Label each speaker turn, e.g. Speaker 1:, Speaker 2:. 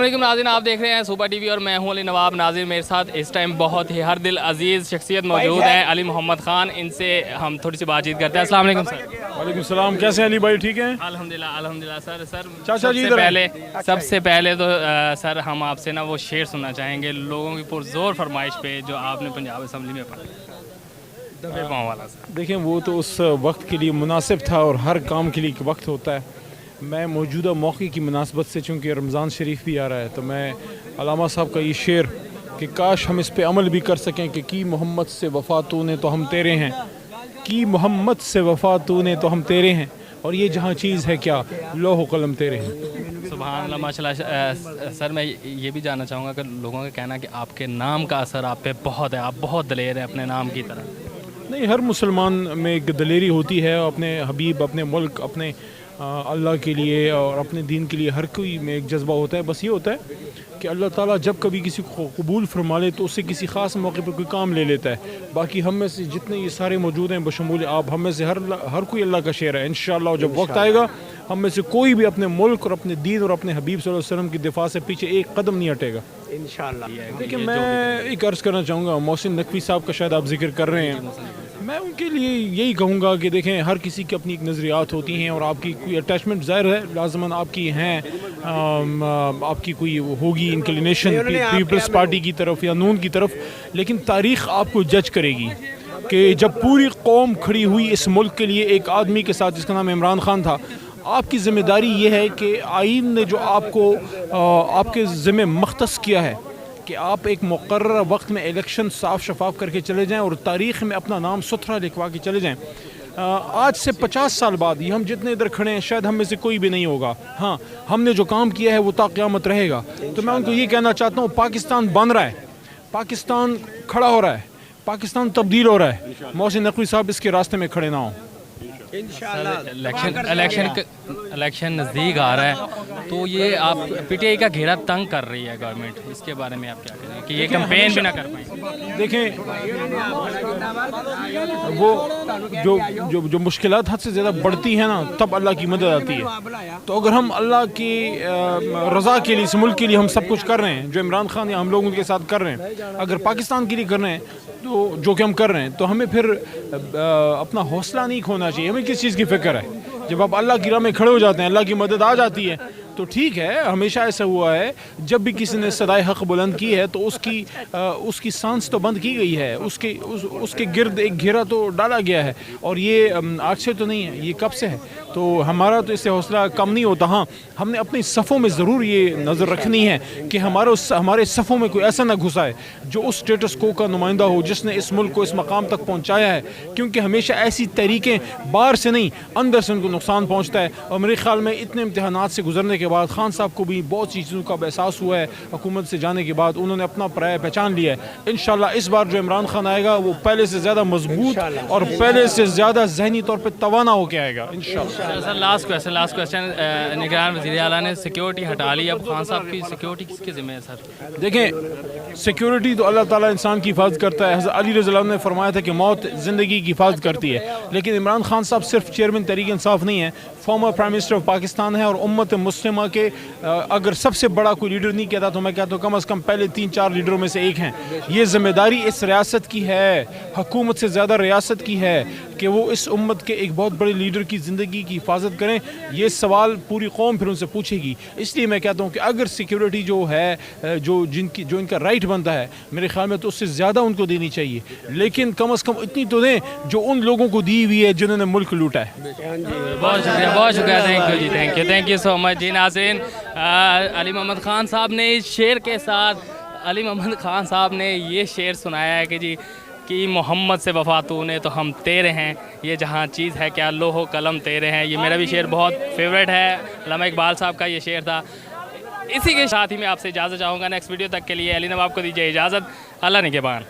Speaker 1: علیکم ناظرین، آپ دیکھ رہے ہیں سپر ٹی وی اور میں ہوں علی نواب۔ ناظرین میرے ساتھ اس ٹائم بہت ہی ہر دل عزیز شخصیت موجود ہیں، علی محمد خان۔ ان سے ہم تھوڑی سی بات چیت کرتے ہیں۔ السلام علیکم سر۔
Speaker 2: وعلیکم السلام، کیسے ہیں علی بھائی؟ ٹھیک ہیں
Speaker 1: الحمدللہ الحمدللہ سر۔
Speaker 2: چاچا جی
Speaker 1: سب سے پہلے تو سر ہم آپ سے نا وہ شعر سننا چاہیں گے لوگوں کی پرزور فرمائش پہ جو آپ نے پنجاب اسمبلی میں پڑھا والا۔
Speaker 2: دیکھیں، وہ تو اس وقت کے لیے مناسب تھا اور ہر کام کے لیے ایک وقت ہوتا ہے۔ میں موجودہ موقع کی مناسبت سے، چونکہ رمضان شریف بھی آ رہا ہے، تو میں علامہ صاحب کا یہ شعر کہ کاش ہم اس پہ عمل بھی کر سکیں کہ کی محمد سے وفا تو نے تو ہم تیرے ہیں، کی محمد سے وفا تو نے تو ہم تیرے ہیں، اور یہ جہاں چیز ہے کیا لوح و قلم تیرے ہیں۔
Speaker 1: سبحان اللہ، ماشاء اللہ۔ سر میں یہ بھی جاننا چاہوں گا کہ لوگوں کا کہنا ہے کہ آپ کے نام کا اثر آپ پہ بہت ہے، آپ بہت دلیر ہیں اپنے نام کی طرح۔
Speaker 2: نہیں، ہر مسلمان میں ایک دلیری ہوتی ہے، اپنے حبیب، اپنے ملک، اپنے اللہ کے لیے اور اپنے دین کے لیے ہر کوئی میں ایک جذبہ ہوتا ہے۔ بس یہ ہوتا ہے کہ اللہ تعالیٰ جب کبھی کسی کو قبول فرما لے تو اس سے کسی خاص موقع پر کوئی کام لے لیتا ہے۔ باقی ہم میں سے جتنے یہ سارے موجود ہیں بشمول آپ، ہم میں سے ہر کوئی اللہ کا شعر ہے انشاءاللہ۔ جب وقت آئے گا ہم میں سے کوئی بھی اپنے ملک اور اپنے دین اور اپنے حبیب صلی اللہ علیہ وسلم کی دفاع سے پیچھے ایک قدم نہیں ہٹے گا انشاءاللہ۔ دیکھیں، میں ایک عرض کرنا چاہوں گا، محسن نقوی صاحب کا شاید آپ ذکر کر رہے ہیں، میں ان کے لیے یہی کہوں گا کہ دیکھیں، ہر کسی کی اپنی ایک نظریات ہوتی ہیں اور آپ کی کوئی اٹیچمنٹ ظاہر ہے لازماً آپ کی ہیں، آپ کی کوئی ہوگی انکلینیشن پیپلز پارٹی کی طرف یا نون کی طرف، لیکن تاریخ آپ کو جج کرے گی کہ جب پوری قوم کھڑی ہوئی اس ملک کے لیے ایک آدمی کے ساتھ جس کا نام عمران خان تھا، آپ کی ذمہ داری یہ ہے کہ آئین نے جو آپ کو آپ کے ذمہ مختص کیا ہے کہ آپ ایک مقررہ وقت میں الیکشن صاف شفاف کر کے چلے جائیں اور تاریخ میں اپنا نام ستھرا لکھوا کے چلے جائیں۔ آج سے 50 سال بعد یہ ہم جتنے ادھر کھڑے ہیں شاید ہم میں سے کوئی بھی نہیں ہوگا، ہاں ہم نے جو کام کیا ہے وہ تا قیامت رہے گا۔ تو میں ان کو یہ کہنا چاہتا ہوں، پاکستان بن رہا ہے، پاکستان کھڑا ہو رہا ہے، پاکستان تبدیل ہو رہا ہے۔ محسن نقوی صاحب اس کے راستے میں کھڑے نہ ہوں۔
Speaker 1: الیکشن نزدیک آ رہا ہے تو یہ آپ پی ٹی آئی کا گھیرا تنگ کر رہی ہے گورنمنٹ، اس کے بارے میں آپ کیا کہیں گے کہ یہ کمپین بھی نہ کر پائیں؟
Speaker 2: دیکھیں، وہ جو مشکلات حد سے زیادہ بڑھتی ہیں نا تب اللہ کی مدد آتی ہے۔ تو اگر ہم اللہ کی رضا کے لیے، اس ملک کے لیے ہم سب کچھ کر رہے ہیں جو عمران خان یا ہم لوگوں کے ساتھ کر رہے ہیں، اگر پاکستان کے لیے کر رہے ہیں تو جو کہ ہم کر رہے ہیں، تو ہمیں پھر اپنا حوصلہ نہیں کھونا چاہیے۔ ہمیں کس چیز کی فکر ہے؟ جب آپ اللہ کی راہ میں کھڑے ہو جاتے ہیں، اللہ کی مدد آ جاتی ہے تو ٹھیک ہے۔ ہمیشہ ایسا ہوا ہے جب بھی کسی نے صدائے حق بلند کی ہے تو اس کی سانس تو بند کی گئی ہے، اس کے گرد ایک گھیرا تو ڈالا گیا ہے، اور یہ آج سے تو نہیں ہے، یہ کب سے ہے۔ تو ہمارا تو اس سے حوصلہ کم نہیں ہوتا۔ ہاں، ہم نے اپنی صفوں میں ضرور یہ نظر رکھنی ہے کہ ہمارے صفوں میں کوئی ایسا نہ گھسائے جو اس اسٹیٹس کو کا نمائندہ ہو جس نے اس ملک کو اس مقام تک پہنچایا ہے، کیونکہ ہمیشہ ایسی تحریکیں باہر سے نہیں اندر سے ان کو نقصان پہنچتا ہے۔ اور میرے خیال میں اتنے امتحانات سے گزرنے کے بعد خان صاحب کو بھی بہت سی چیزوں کا احساس ہوا ہے، حکومت سے جانے کے بعد انہوں نے اپنا پرایہ پہچان لیا ہے۔ انشاءاللہ اس بار جو عمران خان آئے گا وہ پہلے سے زیادہ مضبوط اور پہلے سے زیادہ ذہنی طور پہ توانا ہو کے آئے گا انشاءاللہ۔
Speaker 1: سر لاسٹ کویسچن، نگران وزیر اعلیٰ نے سیکیورٹی ہٹا لی، اب خان صاحب کی سیکیورٹی کس کے ذمہ ہے سر؟
Speaker 2: دیکھیں، سیکیورٹی تو اللہ تعالیٰ انسان کی حفاظت کرتا ہے۔ حضرت علی رضی اللہ عنہ نے فرمایا تھا کہ موت زندگی کی حفاظت کرتی ہے، لیکن عمران خان صاحب صرف چیئرمین تحریک انصاف نہیں ہے، former prime minister of Pakistan ہے، اور امت مسلمہ کے اگر سب سے بڑا کوئی لیڈر نہیں کہتا تو میں کہتا ہوں کم از کم پہلے 3-4 لیڈروں میں سے ایک ہیں۔ یہ ذمہ داری اس ریاست کی ہے، حکومت سے زیادہ ریاست کی ہے کہ وہ اس امت کے ایک بہت بڑے لیڈر کی زندگی کی حفاظت کریں۔ یہ سوال پوری قوم پھر ان سے پوچھے گی، اس لیے میں کہتا ہوں کہ اگر سیکیورٹی جو ہے جو ان کا رائٹ بنتا ہے، میرے خیال میں تو اس سے زیادہ ان کو دینی چاہیے، لیکن کم از کم اتنی تو دیں جو ان لوگوں کو دی ہوئی ہے جنہوں نے ملک لوٹا ہے۔
Speaker 1: بہت شکریہ، تھینک یو سو مچ جی۔ ناظرین، علی محمد خان صاحب نے اس شعر کے ساتھ، علی محمد خان صاحب نے یہ شعر سنایا ہے کہ جی کہ محمد سے وفا تو نے تو ہم تیرے ہیں، یہ جہاں چیز ہے کیا لوح و قلم تیرے ہیں۔ یہ میرا بھی شعر بہت فیوریٹ ہے، علامہ اقبال صاحب کا یہ شعر تھا۔ اسی کے ساتھ ہی میں آپ سے اجازت چاہوں گا، نیکسٹ ویڈیو تک کے لیے علی نواب کو دیجیے اجازت، اللہ نگہبان۔